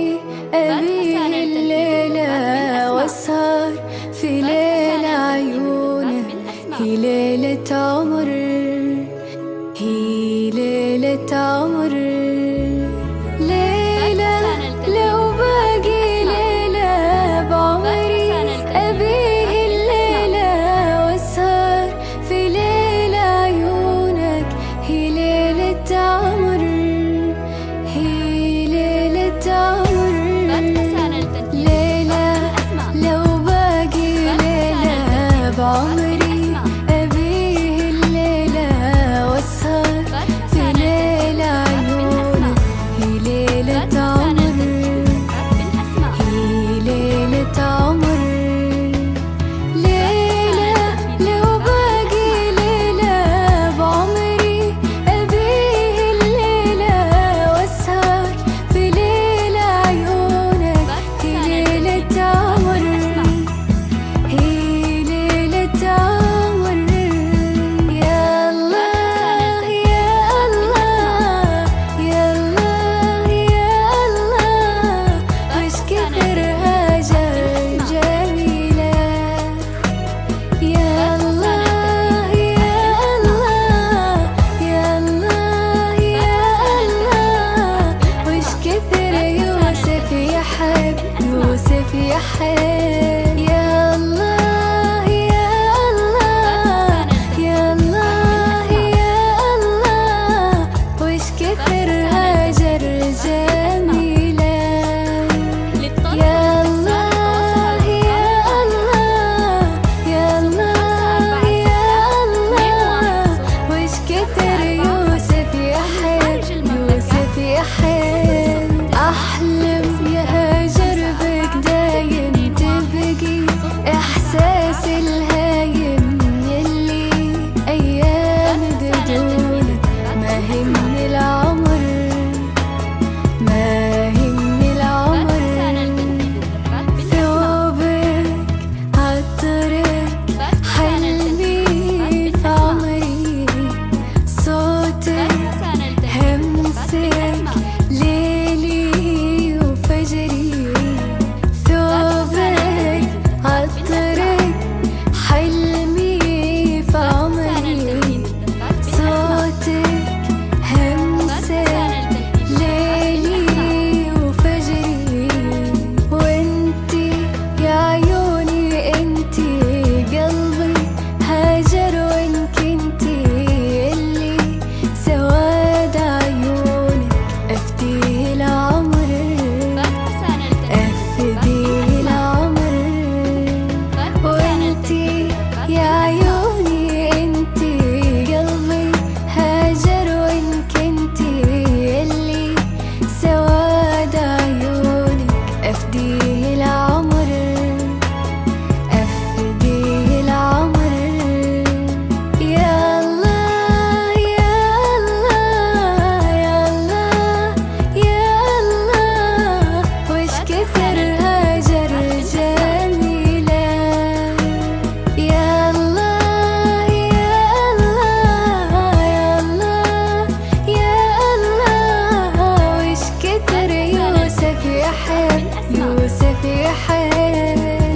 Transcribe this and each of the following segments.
بعمري أبيه الليلة واسهر في ليلة عيونه. هي ليلة عمر، هي ليلة عمر، ليلة لو باقي ليلة بعمري أبيه الليلة واسهر في ليلة عيونك. هي ليلة عمر، هي ليلة عمر، ليلة لو باقي ليلة بعمري أبيه الليلة واسهر في ليلة عيونك. هي ليلة عمر، هي ليلة عمر، ليلة لو باقي ليلة بعمري أبيه الليلة واسهر في ليلة عيونك. هي ليلة عمر، هي ليلة عمر. يا الله يا الله يا الله يا الله، وش كثر هاجر جميلة. يا الله يا الله يا الله يا الله، وش كثر يوسف يحب، يوسف يحب. يا الله يا الله يا الله يا الله، وش كثر هاجر جميلة. يا الله يا الله يا الله يا الله، وش كثر يوسف يحب، يوسف يحب. أحلم يا هاجر بك دايم تبقي إحساس الهايم يلي أيام بدونك ما همني العمر، ما همني العمر. ثوبك عطرك حلمي في عمري، صوتك همسك ليلي وفجري. ثوبك عطرك حلمي في عمري، صوتك همسك ليلي وفجري. وانتي يا عيوني انتي قلبي هاجر، وانك انتي اللي سواد عيونك افديه العمر، افديه العمر. وانتي يا عيوني انتي قلبي هاجر، وانك انتي اللي سواد عيونك افديه العمر، افديه العمر. يا الله يا الله يا الله يا الله، وش كثر هاجر جميلة. يا الله يا الله يا الله يا الله، وش كثر يوسف يحب، يوسف يحب.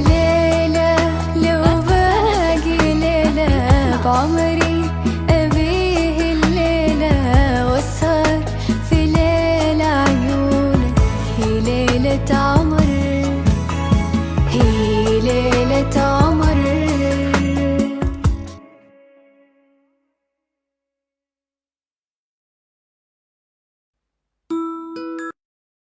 ليلة لو باقي ليلة بعمري أبيه الليلة واسهر في ليلة عيونك. هي ليلة عمر،